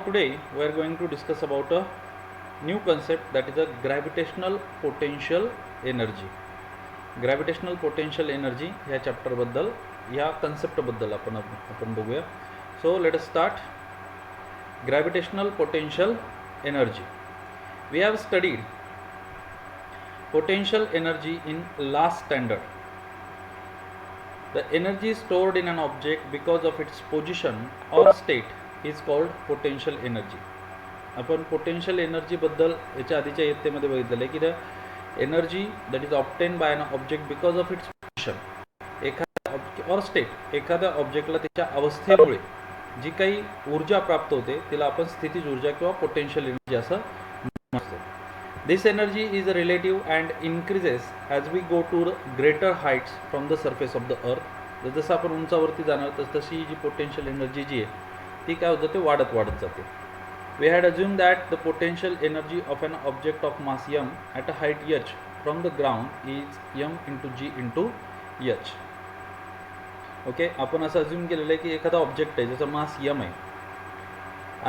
today we are going to discuss about a new concept, that is a gravitational potential energy. Gravitational potential energy ह्या chapter बद्दल, ह्या concept बद्दल आपण बघूया. So let us start. Gravitational potential energy. We have studied potential energy in last standard. The energy stored in an object because of its position or state is called potential energy. आपण potential energy बद्दल याच्या आधीच्या इयत्तेमध्ये बघितलेलं आहे की the energy that is obtain by an object because of its position, एखाद्या or state, एखाद्या ऑब्जेक्टला त्याच्या अवस्थेमुळे जी काही ऊर्जा प्राप्त होते तिला आपण स्थितीज ऊर्जा किंवा पोटेन्शियल एनर्जी असं म्हणतो. This energy is relative and increases as we go to greater heights from the surface of the earth. जसं आपण उंचावरती जाणार तशी जी पोटेन्शियल एनर्जी जी आहे ती काय होत जाते, वाढत जाते. We had assumed that the potential energy of an object of mass m at a height h from the ground is m into g into h. Okay, आपण असं अज्युम केलेलं आहे की एखादा ऑब्जेक्ट आहे ज्याचा मास m आहे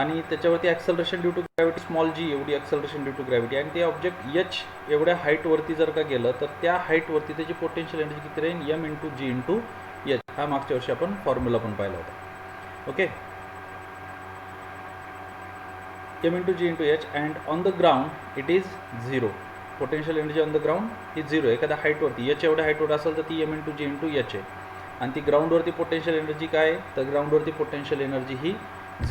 आणि त्याच्यावरती acceleration due to gravity small g एवढी ॲक्सेलरेशन ड्यू टू ग्रॅव्हिटी, आणि ते ऑब्जेक्ट h एवढ्या हाईटवरती जर का गेलं तर त्या हाईटवरती त्याची पोटेन्शियल एनर्जी किती राहील, m इंटू जी इंटू h. हा मागच्या वर्षी आपण फॉर्म्युला पण पाहिला होता. Okay, m into g into h, and on the ground it is 0. Potential energy on the ground is 0. एखाद्या हाईटवरती h एवढ्या हाईटवर असेल तर ती m into g into h आहे, आणि ती ग्राउंडवरती पोटेन्शियल एनर्जी काय आहे, तर ग्राउंडवरती पोटेन्शियल एनर्जी ही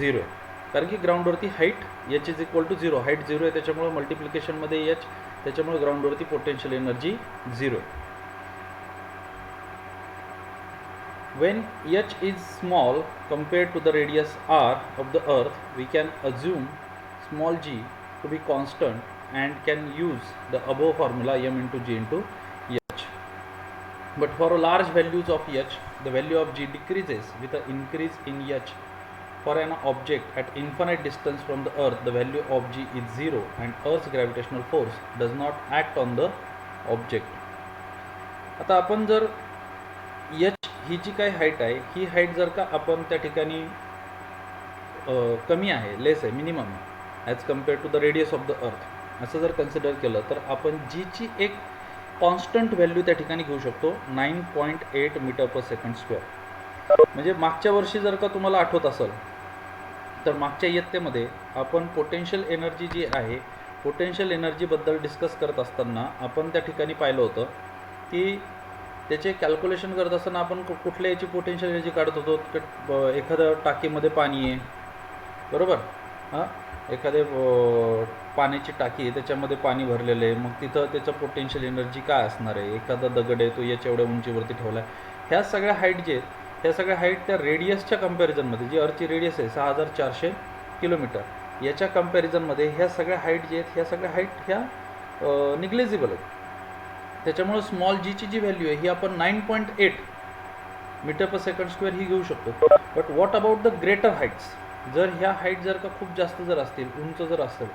0 आहे. कारण की ग्राउंडवरती height h is equal to 0, height 0 आहे त्याच्यामुळे मल्टिप्लिकेशनमध्ये h, त्याच्यामुळे ग्राउंडवरती पोटेन्शियल एनर्जी 0 आहे. When h is small compared to the radius r of the earth, we can assume small g to be constant and can use the above formula m into g into h. But for large values of h, the value of g decreases with an increase in h. For an object at infinite distance from the earth, the value of g is 0 and earth's gravitational force does not act on the object. आता आपण जर h ही जी काही height आहे, ही height जर का आपण त्या ठिकाणी कमी आहे, लेस आहे, मिनिमम आहे as compare to the radius of the earth असं जर कन्सिडर केलं तर आपण जीची एक कॉन्स्टंट व्हॅल्यू त्या ठिकाणी घेऊ शकतो, 9.8 मीटर पर सेकंड स्क्वेअर. म्हणजे मागच्या वर्षी जर का तुम्हाला आठवत असेल तर मागच्या इयत्तेमध्ये आपण पोटेन्शियल एनर्जी जी आहे, पोटेन्शियल एनर्जीबद्दल डिस्कस करत असताना आपण त्या ठिकाणी पाहिलं होतं की त्याचे कॅल्क्युलेशन करत असताना आपण कुठल्या याची पोटेन्शियल एनर्जी काढत होतो. एखाद्या टाकीमध्ये पाणी आहे, बरोबर, हां, एखादे पाण्याची टाकी आहे त्याच्यामध्ये पाणी भरलेलं आहे, मग तिथं त्याचं पोटेन्शियल एनर्जी काय असणार आहे. एखादा दगड आहे तो याच्या एवढ्या उंचीवरती ठेवला आहे. ह्या सगळ्या हाईट जे आहेत ह्या सगळ्या हाईट त्या रेडियसच्या कम्पॅरिझनमध्ये, जी अर्थची रेडियस आहे 6400 किलोमीटर, याच्या कम्पॅरिझनमध्ये ह्या सगळ्या हाईट जे आहेत ह्या सगळ्या हाईट ह्या निग्लेजिबल आहेत. त्याच्यामुळं स्मॉल जीची जी व्हॅल्यू आहे ही आपण 9.8 मीटर पर सेकंड स्क्वेअर ही घेऊ शकतो. But what about the greater heights, जर ह्या हाईट जर का खूप जास्त जर असतील, उंच जर असेल,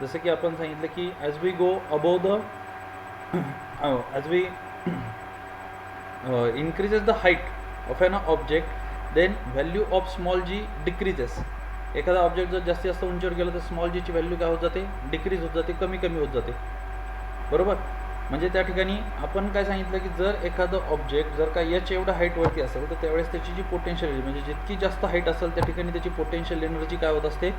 जसं की आपण सांगितलं की as we go above the as we increases the height of an object, then value of small G decreases. एखादा ऑब्जेक्ट जर जास्त उंचीवर गेलं तर स्मॉल जीची व्हॅल्यू काय होत जाते, डिक्रीज होत जाते, कमी होत जाते, बरोबर. म्हणजे त्या ठिकाणी आपण काय सांगितलं की जर एखादं ऑब्जेक्ट जर का h एवढ्या हाईटवरती असेल तर त्यावेळेस त्याची जी पोटेन्शियल एनर्जी, म्हणजे जितकी जास्त हाईट असेल त्या ठिकाणी त्याची पोटेन्शियल एनर्जी काय होत असते,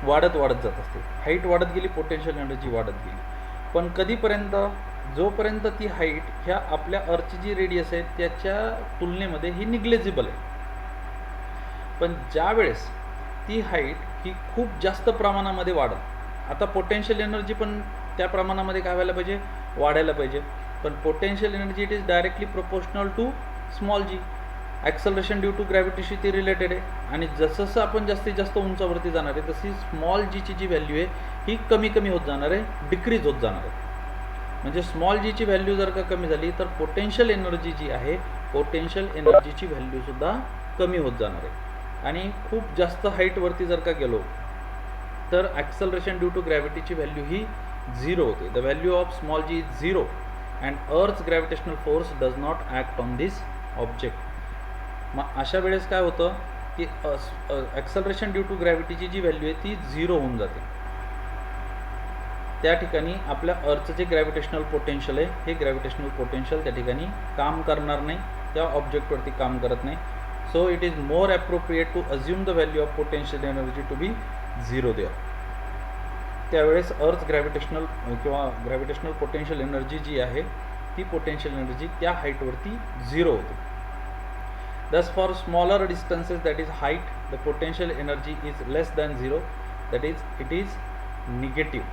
वाढत जात असते. हाईट वाढत गेली, पोटेन्शियल एनर्जी वाढत गेली. पण कधीपर्यंत, जोपर्यंत ती हाईट ह्या आपल्या अर्थची जी रेडियस आहे त्याच्या तुलनेमध्ये ही निग्लेजिबल आहे. पण ज्या वेळेस ती हाईट ही खूप जास्त प्रमाणामध्ये वाढत, आता पोटेन्शियल एनर्जी पण त्या प्रमाणामध्ये काय व्हायला पाहिजे, वाढायला पाहिजे. पण potential energy it is directly proportional to small g. Acceleration due to ग्रॅव्हिटीशी ती रिलेटेड आहे, आणि जसं आपण जास्तीत जास्त उंचावरती जाणार आहे तशी स्मॉल जीची जी व्हॅल्यू आहे ही कमी होत जाणार आहे, डिक्रीज होत जाणार आहे. म्हणजे स्मॉल जीची व्हॅल्यू जर का कमी झाली तर पोटेन्शियल एनर्जी जी आहे, पोटेन्शियल एनर्जीची व्हॅल्यूसुद्धा कमी होत जाणार आहे. आणि खूप जास्त हाईटवरती जर का गेलो तर ॲक्सेलरेशन ड्यू टू ग्रॅव्हिटीची व्हॅल्यू ही 0 होते. The value of small g is 0 and earth's gravitational force does not act on this object. मग अशा वेळेस काय होतं की ॲक्सलरेशन ड्यू टू ग्रॅव्हिटीची जी व्हॅल्यू आहे ती 0 होऊन जाते. त्या ठिकाणी आपल्या अर्थचं जे ग्रॅव्हिटेशनल पोटेन्शियल आहे हे ग्रॅव्हिटेशनल पोटेन्शियल त्या ठिकाणी काम करणार नाही, त्या ऑब्जेक्टवरती काम करत नाही. So it is more appropriate to assume the value of potential energy to be 0 there. त्यावेळेस अर्थ ग्रॅव्हिटेशनल किंवा ग्रॅव्हिटेशनल पोटेन्शियल एनर्जी जी आहे ती पोटेन्शियल एनर्जी त्या हाईटवरती 0 होते. Thus for smaller distances, that is height, the potential energy is less than 0, that is it is negative.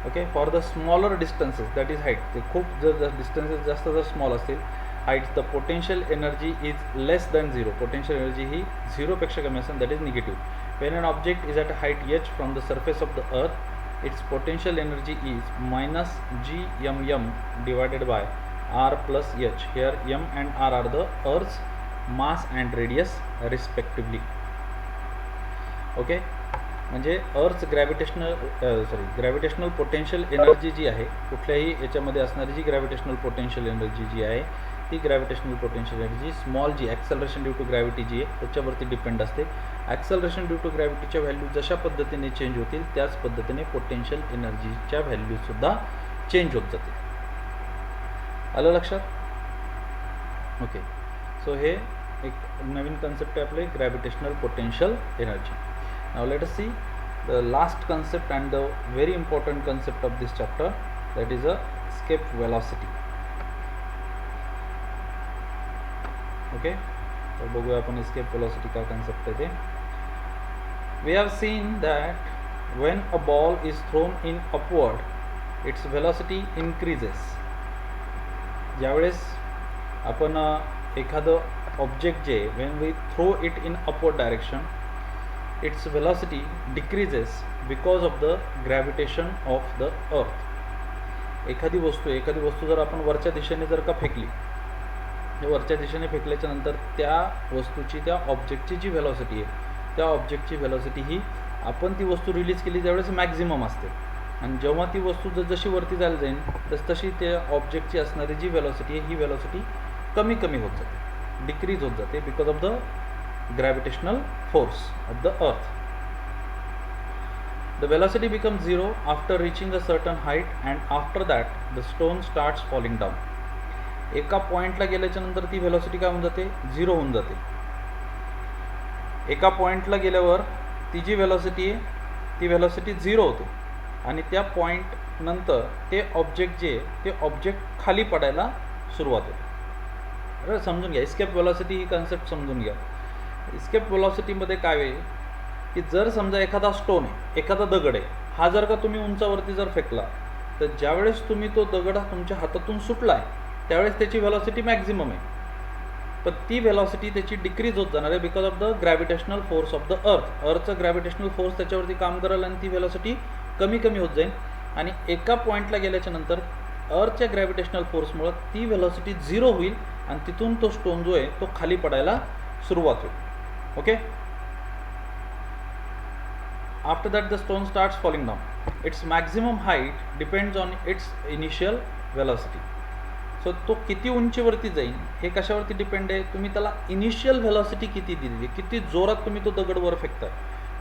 Okay, for the smaller distances, that is height, ते खूप जर distances जास्त जर small असतील, height, the potential energy is less than 0, potential energy ही 0 पेक्षा कमी असेल, that is negative. When an object is at a height h from the surface of the earth, its potential energy is minus gmm divided by r plus h. Here m and r are the Earth's mass and radius respectively. Okay, म्हणजे earth's gravitational potential energy जी आहे, कुठल्याही याच्यामध्ये असणारी जी gravitational potential energy जी आहे ती gravitational potential energy small g acceleration due to gravity जी आहे त्याच्यावरती डिपेंड असते. ॲक्सलरेशन ड्यू टू ग्रॅव्हिटीच्या व्हॅल्यू जशा पद्धतीने चेंज होतील त्याच पद्धतीने पोटेन्शियल एनर्जीच्या व्हॅल्यूसुद्धा चेंज होत जाते. आलं लक्षात? ओके, सो हे एक नवीन कन्सेप्ट आहे आपले gravitational potential energy. Now let us see the last concept and the very important concept of this chapter, that is a escape velocity. Okay, तर बघूया आपण एस्केप वेलॉसिटी काय कन्सेप्ट आहे ते. We have seen that when a ball is thrown in upward its velocity increases. ज्यावेळेस आपण एखादं object जे when we throw it in upward direction its velocity decreases because of the gravitation of the अर्थ. एखादी वस्तू जर आपण वरच्या दिशेने जर का फेकली, वरच्या दिशेने फेकल्याच्या नंतर त्या वस्तूची त्या ऑब्जेक्टची जी व्हेलॉसिटी आहे त्या ऑब्जेक्टची व्हेलॉसिटी ही आपण ती वस्तू रिलीज केली त्यावेळेस मॅक्झिमम असते, आणि जेव्हा ती वस्तू जशी वरती जायला जाईल तशी त्या ऑब्जेक्टची असणारी जी व्हेलॉसिटी आहे ही व्हेलॉसिटी कमी कमी होत जाते, डिक्रीज होत जाते because of the gravitational force of the अर्थ. The velocity becomes 0 after reaching a certain height and after that the stone starts falling down. एका पॉईंटला गेल्याच्या नंतर ती व्हेलॉसिटी काय होऊन जाते? 0 होऊन जाते. एका पॉईंटला गेल्यावर ती जी व्हेलॉसिटी आहे ती व्हेलॉसिटी 0 होते आणि त्या पॉईंट नंतर ते ऑब्जेक्ट जे ते ऑब्जेक्ट खाली पडायला सुरुवात होते. बरं, समजून घ्या एस्केप व्हेलॉसिटी ही कन्सेप्ट समजून घ्या. एस्केप व्हेलॉसिटीमध्ये काय आहे की जर समजा एखादा स्टोन आहे, एखादा दगड आहे, हा जर का तुम्ही उंचावरती जर फेकला तर ज्यावेळेस तुम्ही तो दगड तुमच्या हातातून सुटला आहे त्यावेळेस त्याची व्हेलॉसिटी मॅक्झिमम आहे, पण ती व्हेलॉसिटी त्याची डिक्रीज होत जाणार आहे because of the gravitational force of the earth. अर्थचं ग्रॅव्हिटेशनल फोर्स त्याच्यावरती काम करेल आणि ती व्हेलॉसिटी कमी कमी होत जाईल, आणि एका पॉईंटला गेल्याच्या नंतर अर्थच्या ग्रॅव्हिटेशनल फोर्समुळं ती व्हेलॉसिटी 0 होईल आणि तिथून तो स्टोन जो आहे तो खाली पडायला सुरुवात होईल. Okay, after that the stone starts falling down. It's maximum height depends on it's initial velocity. So तो किती उंचीवरती जाईल हे कशावरती डिपेंड आहे? तुम्ही त्याला इनिशियल व्हेलॉसिटी किती दिली, किती जोरात तुम्ही तो दगड वर फेकताय.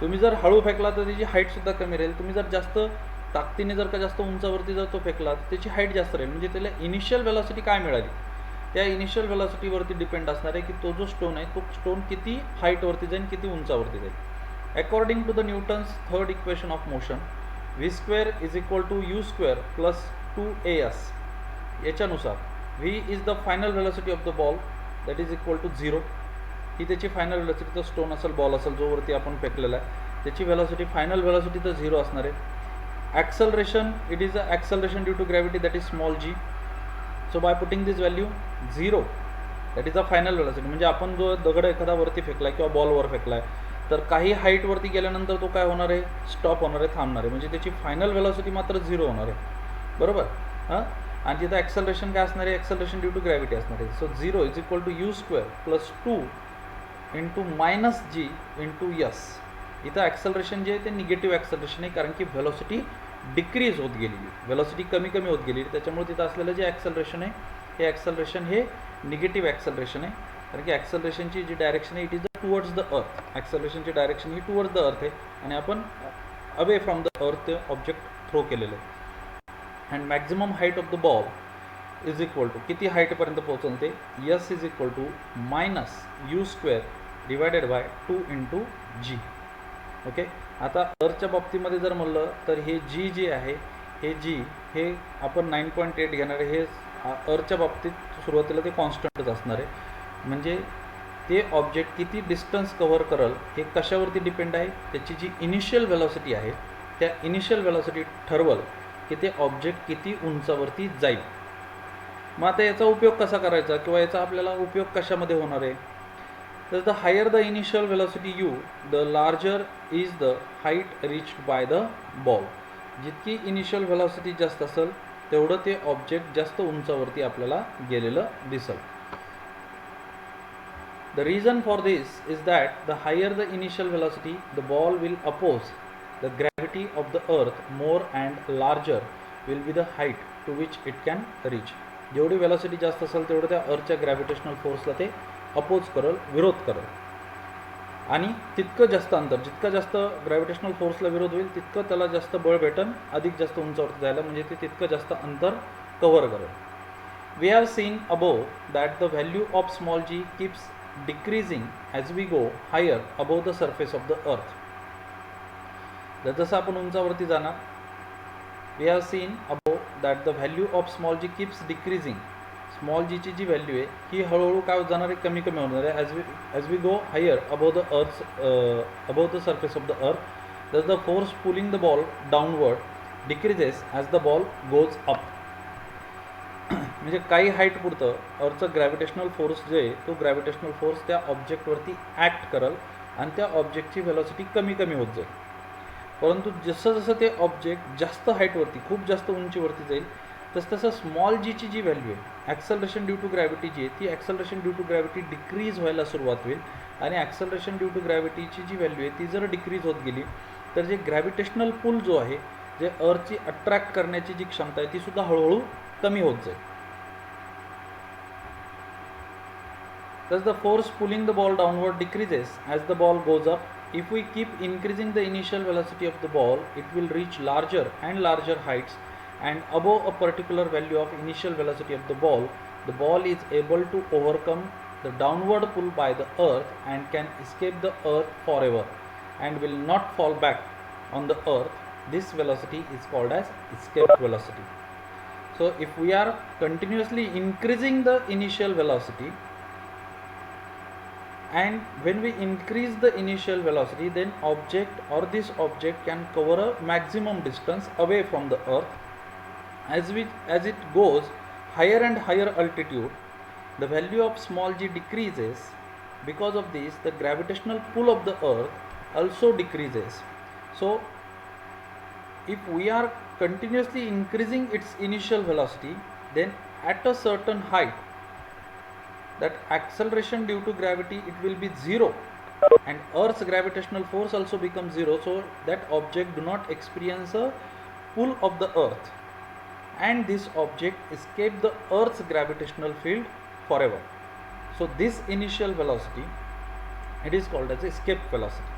तुम्ही जर हळू फेकला तर त्याची हाईटसुद्धा कमी राहील, तुम्ही जर जास्त ताकदीने जर का जास्त उंचावरती जर तो फेकला तर त्याची हाईट जास्त राहील. म्हणजे त्याला इनिशियल व्हेलॉसिटी काय मिळाली त्या इनिशियल व्हेलॉसिटीवरती डिपेंड असणार आहे की तो जो स्टोन आहे तो स्टोन किती हाईटवरती जाईल, किती उंचावरती जाईल. According to the Newton's third equation of motion, v² is equal to u² plus 2as, याच्यानुसार v is the final velocity of the ball that is equal to 0. ही त्याची फायनल व्हेलॉसिटी, तो स्टोन असेल, बॉल असेल जो वरती आपण फेकलेला आहे त्याची व्हेलॉसिटी फायनल व्हेलॉसिटी तर 0 असणार आहे. Acceleration, it is a acceleration due to gravity that is small g. So by putting this value 0 that is a final velocity. म्हणजे आपण जो दगड एखादा वरती फेकला किंवा बॉलवर फेकला आहे तर काही हाईटवरती गेल्यानंतर तो काय होणार आहे? स्टॉप होणार आहे, थांबणार आहे. म्हणजे त्याची फायनल व्हेलॉसिटी मात्र 0 होणार आहे, बरोबर. हां, आणि तिथं ॲक्सलरेशन काय असणार आहे? ॲक्सलरेशन ड्यू टू ग्रॅव्हिटी असणार आहे. So 0 is equal to u² plus 2 into minus g into s. इथं ॲक्सलरेशन जे आहे ते निगेटिव्ह ॲक्सलरेशन आहे, कारण की व्हेलॉसिटी डिक्रीज होत गेलेली, व्हेलॉसिटी कमी कमी होत गेलेली. त्याच्यामुळे तिथं असलेलं जे ॲक्सलरेशन आहे हे ॲक्सलरेशन हे निगेटिव्ह ॲक्सलरेशन आहे. कारण की ॲक्सलरेशनची जी डायरेक्शन आहे it is the towards the earth. ॲक्सलरेशनची डायरेक्शन ही टुवर्ड्स द अर्थ आहे आणि आपण अवे फ्रॉम द अर्थ ते ऑब्जेक्ट थ्रो केलेलं आहे. And maximum height of the ball is equal to किती हाईटपर्यंत पोहोचल ते yes is equal to -u² divided by 2 × g. Okay. आता अर्थच्या बाबतीमध्ये जर म्हणलं तर हे जी जे आहे हे जी हे आपण 9.8 घेणार आहे. हे अर्थच्या बाबतीत सुरुवातीला ते कॉन्स्टंटच असणार आहे. म्हणजे ते ऑब्जेक्ट किती डिस्टन्स कव्हर करल हे कशावरती डिपेंड आहे, त्याची जी इनिशियल व्हेलॉसिटी आहे त्या इनिशियल व्हेलॉसिटी ठरवल की ते ऑब्जेक्ट किती उंचावरती जाईल. मग आता याचा उपयोग कसा करायचा किंवा याचा आपल्याला उपयोग कशामध्ये होणार आहे, तर the higher the initial velocity U the larger is the height reached by the ball. जितकी इनिशियल व्हेलॉसिटी जास्त असेल तेवढं ते ऑब्जेक्ट जास्त उंचावरती आपल्याला गेलेलं दिसेल. The reason for this is that the higher the initial velocity, the ball will oppose the gravity of the earth more and larger will be the height to which it can reach. जेवढी velocity जास्त असेल तेवढं त्या अर्थच्या gravitational फोर्सला ते oppose करल, विरोध करल. आणि तितकं जास्त अंतर, जितका जास्त ग्रॅव्हिटेशनल फोर्सला विरोध होईल तितकं त्याला जास्त बळ भेटन अधिक जास्त उंचावरती जायला, म्हणजे ते तितकं जास्त अंतर कव्हर करेल. We have seen above that the value of small g keeps decreasing as we go higher above the surface of the earth. जसं आपण उंचावरती जाणार, we have seen above that the value of small g keeps decreasing. Small g ची जी value आहे ही हळूहळू काय होत जाणार आहे, कमी कमी होणार आहे. as we go higher above the earth, above the surface of the earth, thus the force pulling the ball downward decreases as the ball goes up. म्हणजे काही हाईट पुरतं अर्थचं ग्रॅव्हिटेशनल फोर्स जे आहे तो ग्रॅव्हिटेशनल फोर्स त्या ऑब्जेक्टवरती act करल आणि त्या ऑब्जेक्टची व्हेलॉसिटी कमी कमी होत जाईल. परंतु जसं जसं ते ऑब्जेक्ट जास्त हाईटवरती खूप जास्त उंचीवरती जाईल तसं तसं स्मॉल जीची जी व्हॅल्यू आहे ॲक्सलरेशन ड्यू टू ग्रॅव्हिटी जी आहे ती acceleration due to gravity decrease व्हायला सुरुवात होईल. आणि ॲक्सलरेशन ड्यू टू ग्रॅव्हिटीची जी व्हॅल्यू आहे ती जर डिक्रीज होत गेली तर जे ग्रॅव्हिटेशनल पुल जो आहे, जे अर्थची अट्रॅक्ट करण्याची जी क्षमता आहे ती सुद्धा हळूहळू कमी होत जाईल. Thus the force pulling the ball downward decreases as the ball goes up. If we keep increasing the initial velocity of the ball, it will reach larger and larger heights, and above a particular value of initial velocity of the ball is able to overcome the downward pull by the earth and can escape the earth forever and will not fall back on the earth. This velocity is called as escape velocity. So if we are continuously increasing the initial velocity, and when we increase the initial velocity, then this object can cover a maximum distance away from the earth. As it goes higher and higher altitude, the value of small g decreases. Because of this, the gravitational pull of the earth also decreases. So if we are continuously increasing its initial velocity, then at a certain height, that acceleration due to gravity it will be zero, and earth's gravitational force also becomes zero, so that object do not experience a pull of the earth, and this object escape the earth's gravitational field forever. So this initial velocity it is called as escape velocity.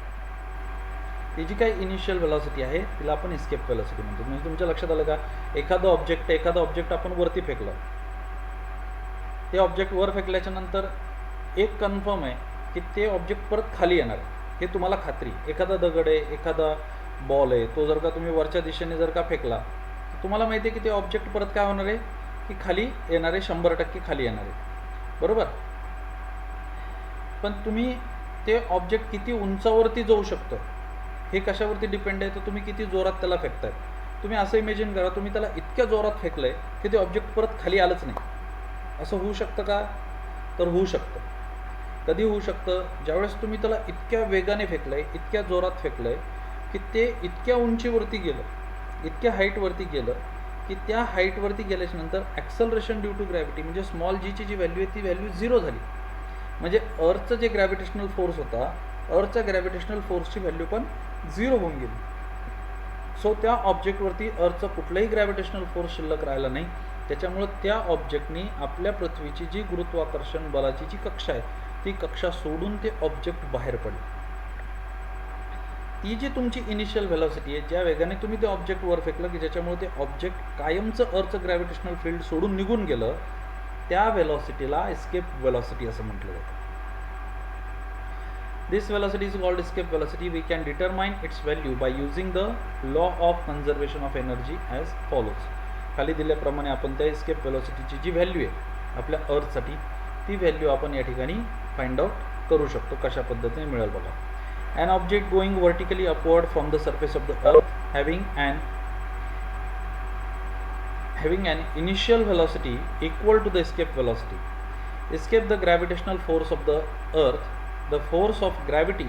ही जी काही initial velocity आहे तिला आपण escape velocity म्हणतो. म्हणजे तुमच्या लक्षात आलं का, एखादा ऑब्जेक्ट आपण वरती फेकलं, ते ऑब्जेक्ट वर फेकल्याच्या नंतर एक कन्फर्म आहे की ते ऑब्जेक्ट परत खाली येणार आहे, हे तुम्हाला खात्री. एखादा दगड आहे, एखादा बॉल आहे, तो जर का तुम्ही वरच्या दिशेने जर का फेकला तर तुम्हाला माहिती आहे की ते ऑब्जेक्ट परत काय होणार आहे की खाली येणार आहे, 100% खाली येणार आहे, बरोबर. पण तुम्ही ते ऑब्जेक्ट किती उंचावरती जाऊ शकतं हे कशावरती डिपेंड आहे, तर तुम्ही किती जोरात त्याला फेकताय. तुम्ही असं इमेजिन करा, तुम्ही त्याला इतक्या जोरात फेकलंय की ते ऑब्जेक्ट परत खाली आलंच नाही. असं होऊ शकतं का, तर होऊ शकतं. कधी होऊ शकतं, ज्यावेळेस तुम्ही त्याला इतक्या वेगाने फेकलंय, इतक्या जोरात फेकलंय की ते इतक्या उंचीवरती गेलं, इतक्या हाईटवरती गेलं की त्या हाईटवरती गेल्याच्या नंतर ॲक्सलरेशन ड्यू टू ग्रॅव्हिटी म्हणजे स्मॉल जीची जी व्हॅल्यू आहे ती व्हॅल्यू 0 झाली. म्हणजे अर्थचं जे ग्रॅव्हिटेशनल फोर्स होता, अर्थच्या ग्रॅव्हिटेशनल फोर्सची व्हॅल्यू पण 0 होऊन गेली. सो त्या ऑब्जेक्टवरती अर्थचा कुठलाही ग्रॅव्हिटेशनल फोर्स शिल्लक राहिला नाही. त्याच्यामुळं त्या ऑब्जेक्टनी आपल्या पृथ्वीची जी गुरुत्वाकर्षण बलाची जी कक्षा आहे ती कक्षा सोडून ते ऑब्जेक्ट बाहेर पडले. ती जी तुमची इनिशियल व्हेलॉसिटी आहे, ज्या वेगाने तुम्ही ते ऑब्जेक्ट वर फेकलं की ज्याच्यामुळे ते ऑब्जेक्ट कायमचं अर्थचं ग्रॅव्हिटेशनल फील्ड सोडून निघून गेलं, त्या व्हेलॉसिटीला एस्केप व्हेलॉसिटी असं म्हटलं जातं. This velocity is called escape velocity. We can determine its value by using the law of conservation of energy as follows. खाली दिल्याप्रमाणे आपण त्या escape velocityची जी व्हॅल्यू आहे आपल्या अर्थसाठी ती व्हॅल्यू आपण या ठिकाणी फाइंड आउट करू शकतो. कशा पद्धतीने मिळेल बघा. An object going vertically upward from the surface of the earth having an initial velocity equal to the escape velocity. Escape the gravitational force of the earth. The force of gravity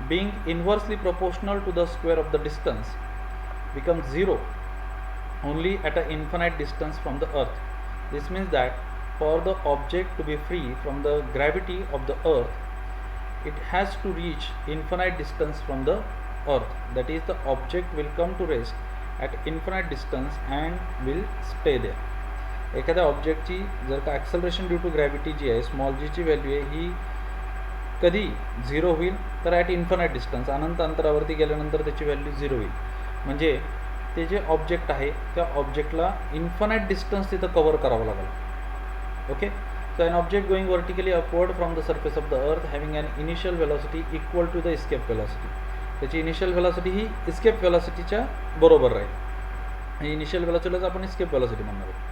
being inversely proportional to the square of the distance becomes zero only at an infinite distance from the earth. This means that for the object to be free from the gravity of the earth, it has to reach infinite distance from the earth. That is, the object will come to rest at infinite distance and will stay there. एखाद्या ऑब्जेक्टची जर का acceleration due to gravity जी आहे small g ची value आहे ही कधी zero होईल तर ॲट इन्फानाईट डिस्टन्स अनंत अंतरावरती गेल्यानंतर त्याची व्हॅल्यू झिरो होईल. म्हणजे ते जे ऑब्जेक्ट आहे त्या ऑब्जेक्टला इन्फानाईट डिस्टन्स तिथं कव्हर करावं लागेल. Okay. So an object going vertically upward from the surface of the earth having an initial velocity equal to the escape velocity. त्याची इनिशियल व्हेलॉसिटी ही इस्केप व्हेलॉसिटीच्या बरोबर राहील. इनिशियल व्हेलॉसिटीलाच आपण इस्केप व्हेलॉसिटी म्हणणार आहोत.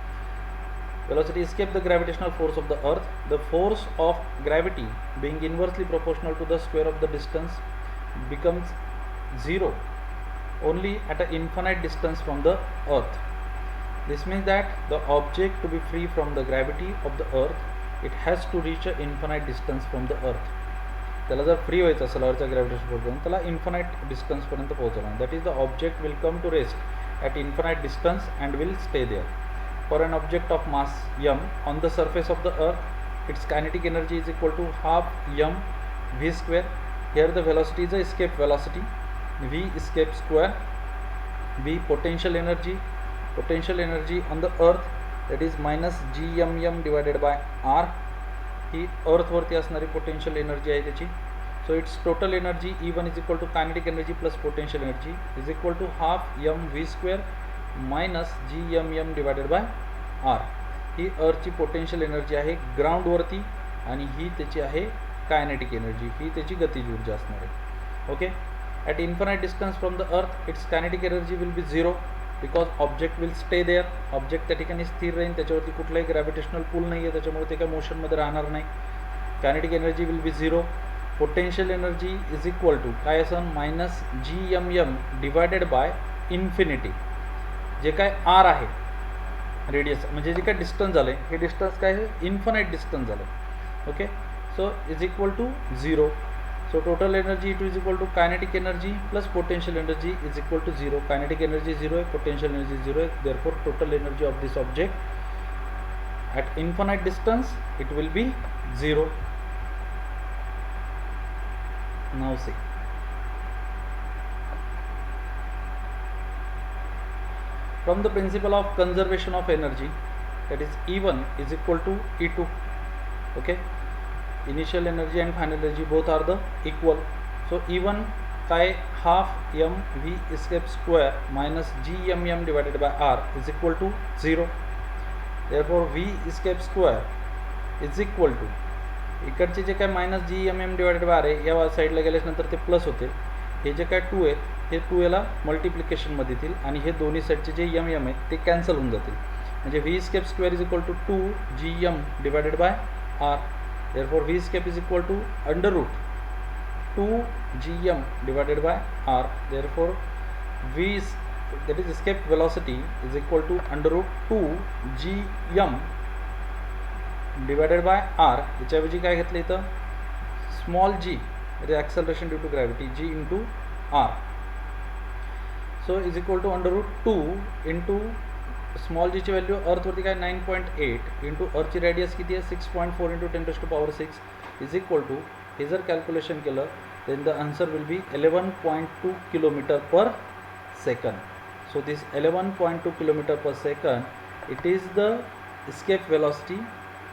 Velocity escape the gravitational force of the earth. The force of gravity being inversely proportional to the square of the distance becomes zero only at an infinite distance from the earth. This means that the object to be free from the gravity of the earth, it has to reach an infinite distance from the earth. त्याला जर free व्हायचं असेल अर्थच्या gravitation फोर्सपासून त्याला infinite डिस्टन्सपर्यंत पोहोचवणार. That is the object will come to rest at infinite distance and will stay there. For an object of mass m on the surface of the earth, its kinetic energy is equal to half m v square. Here the velocity is the escape velocity, v escape square, v potential energy on the earth, that is minus gmm divided by r. ही earth वरती असणारी potential energy आहे त्याची. So its total energy E1 is equal to kinetic energy plus potential energy is equal to half m v square minus gmm divided by r. ही अर्थची पोटेन्शियल energy आहे ग्राउंडवरती आणि ही त्याची आहे कायनेटिक एनर्जी, ही त्याची गतिज ऊर्जा असणार आहे. Okay. At infinite distance from the earth its kinetic energy will be zero because object will stay there. Object त्या ठिकाणी स्थिर राहील, त्याच्यावरती कुठलाही ग्रॅव्हिटेशनल पूल नाही आहे, त्याच्यामुळे ते काय मोशनमध्ये राहणार नाही. Kinetic energy will be zero. Potential energy is equal to काय असं minus gmm divided by infinity. जे काय आर आहे रेडियस म्हणजे जे काय डिस्टन्स झालं हे डिस्टन्स काय आहे इन्फानाईट डिस्टन्स झालं. Okay. So is equal to zero. So total energy it is equal to kinetic energy plus potential energy is equal to zero. Kinetic energy zero आहे, पोटेन्शियल एनर्जी झिरो आहे. Therefore total energy of this object at infinite distance it will be zero. Now see. From the principle of conservation of energy, that is E1 is equal to E2. Okay. Initial energy and final energy both are the equal. So E1 काय half m v escape square minus gmm divided by r is equal to 0. Therefore v escape square is equal to इकडचे जे काय minus gmm divided by r आहे या साईडला गेल्यानंतर ते plus होते. हे जे काय 2 आहेत हे 2 याला मल्टिप्लिकेशनमध्ये येतील आणि हे दोन्ही साईडचे जे एम एम आहेत ते कॅन्सल होऊन जातील. म्हणजे v escape square is equal to 2gm divided by r. Therefore v escape is equal to under root 2gm divided by r. Therefore v that is escape velocity is equal to under root 2gm divided by r. याच्याऐवजी काय घेतलं इथं small g म्हणजे acceleration due to gravity g into r. So is equal to under root 2 into small g ची value अर्थवरती काय 9.8 into अर्थची radius किती आहे 6.4 into 10⁻⁶ is equal to हे जर कॅल्क्युलेशन केलं then the answer will be 11.2 kilometre per second. So this 11.2 kilometer per second, it is the escape velocity.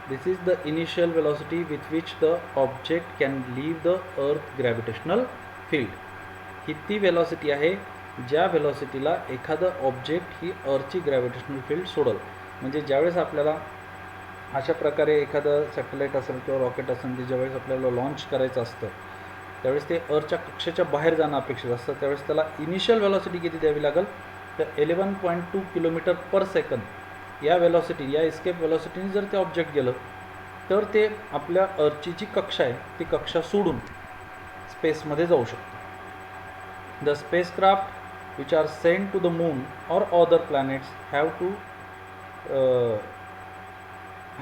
This is the initial velocity with which the object can leave the earth gravitational field. ही ती velocity आहे ज्या velocityला एखादं object ही अर्थची gravitational field सोडल. म्हणजे ज्यावेळेस आपल्याला अशा प्रकारे एखादं सॅटेलाईट असेल किंवा रॉकेट असेल ते ज्यावेळेस आपल्याला लॉन्च करायचं असतं त्यावेळेस ते अर्थच्या कक्षेच्या बाहेर जाणं अपेक्षित असतं. त्यावेळेस त्याला इनिशियल व्हेलॉसिटी किती द्यावी लागेल तर 11.2 किलोमीटर पर सेकंद या व्हेलॉसिटी या एस्केप व्हेलॉसिटीने जर ते ऑब्जेक्ट गेलं तर ते आपल्या अर्थची जी कक्षा आहे ती कक्षा सोडून स्पेसमध्ये जाऊ शकतं. The spacecraft which are sent to the moon or other planets have to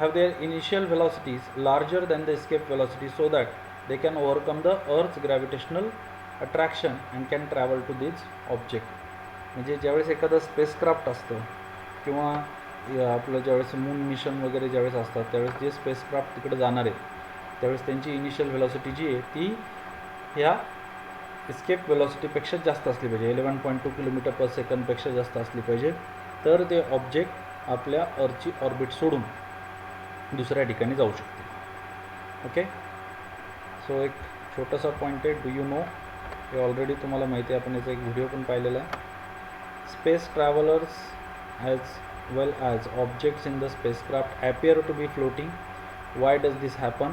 have their initial velocities larger than the escape velocity so that they can overcome the earth's gravitational attraction and can travel to this object. म्हणजे ज्यावेळेस एखादं spacecraft असतं किंवा आपलं ज्यावेळेस moon mission वगैरे ज्यावेळेस असतात त्यावेळेस जे स्पेसक्राफ्ट तिकडे जाणार आहेत त्यावेळेस त्यांची इनिशियल व्हेलॉसिटी जी आहे ती ह्या एस्केप व्हेलॉसिटीपेक्षा जास्त असली पाहिजे. 11.2 किलोमीटर पर सेकंडपेक्षा जास्त असली पाहिजे तर ते ऑब्जेक्ट आपल्या अर्थची ऑर्बिट सोडून दुसऱ्या ठिकाणी जाऊ शकते. ओके, सो एक छोटासा पॉईंट आहे. डू यू नो, हे ऑलरेडी तुम्हाला माहिती आहे, आपण याचा एक व्हिडिओ पण पाहिलेला आहे. Space travellers as well as objects in the spacecraft appear to be floating. Why does this happen?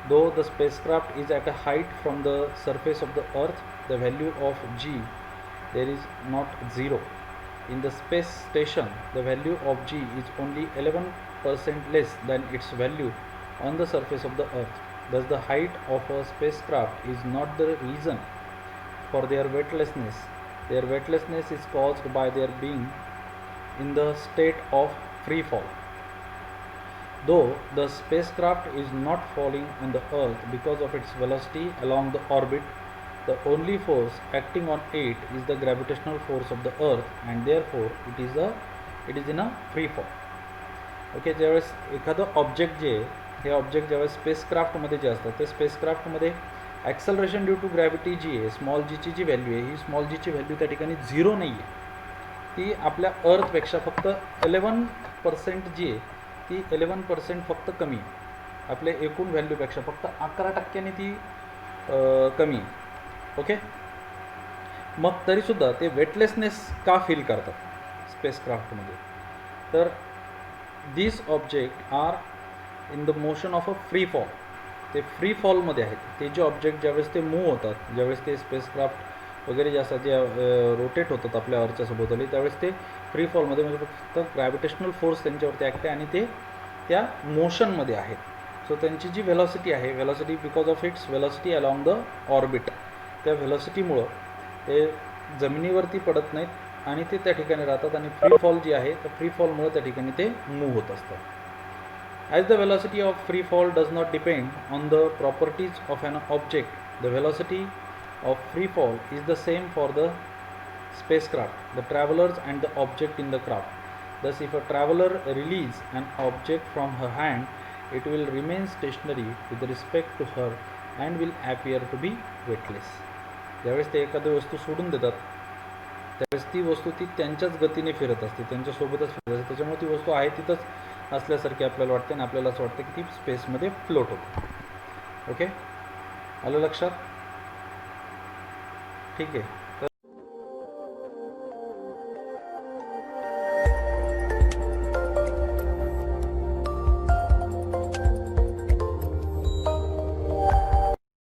Though the spacecraft is at a height from the surface of the earth, the value of g there is not 0. In the space station the value of g is only 11% less than its value on the surface of the earth. Thus the height of a spacecraft is not the reason for their weightlessness. Their weightlessness is caused by their being in the state of free fall. Though the spacecraft is not falling on the earth because of its velocity along the orbit, the only force acting on it is the gravitational force of the earth and therefore it is in a free fall. Okay, ज्यावेळेस एखादं object जे आहे हे object ज्यावेळेस स्पेसक्राफ्टमध्ये जे असतं ते स्पेसक्राफ्टमध्ये acceleration due to gravity जी आहे स्मॉल जीची जी व्हॅल्यू आहे ही स्मॉल जीची व्हॅल्यू त्या ठिकाणी 0 नाही आहे. ती आपल्या अर्थपेक्षा फक्त 11% जी आहे ती 11% फक्त कमी आहे. आपल्या एकूण व्हॅल्यूपेक्षा फक्त 11% ती कमी आहे. ओके, मग तरीसुद्धा ते वेटलेसनेस का फील करतात स्पेसक्राफ्टमध्ये? तर this object are in the motion of a free fall. ते फ्री फॉलमध्ये आहेत. ते जे ऑब्जेक्ट ज्यावेळेस ते मूव्ह होतात ज्यावेळेस ते स्पेसक्राफ्ट वगैरे जे असतात जे रोटेट होतात आपल्या अर्थच्या सभोवताली त्यावेळेस ते फ्री फॉलमध्ये म्हणजे फक्त ग्रॅव्हिटेशनल फोर्स त्यांच्यावरती ॲक्ट आहे आणि ते त्या मोशनमध्ये आहेत. सो त्यांची जी व्हेलॉसिटी आहे velocity because of it's velocity along the orbit त्या व्हेलॉसिटीमुळं ते जमिनीवरती पडत नाहीत आणि ते त्या ठिकाणी राहतात आणि फ्री फॉल जी आहे तर फ्री फॉलमुळं त्या ठिकाणी ते मूव्ह होत असतात. As the velocity of free fall does not depend on the properties of an object, the velocity of free fall is the same for the spacecraft, the travelers and the object in the craft. Thus if a traveler release an object from her hand, it will remain stationary with respect to her and will appear to be weightless. ज्यावेळेस ते एखादी वस्तू सोडून देतात त्यावेळेस ती वस्तू ती त्यांच्याच गतीने फिरत असते, त्यांच्यासोबतच फिरत असते. त्याच्यामुळे ती वस्तू आहे तिथंच असल्यासारखी आपल्याला वाटते आणि आपल्याला असं वाटतं की ती स्पेसमध्ये फ्लोट होते. ओके, आलं लक्षात? ठीक आहे.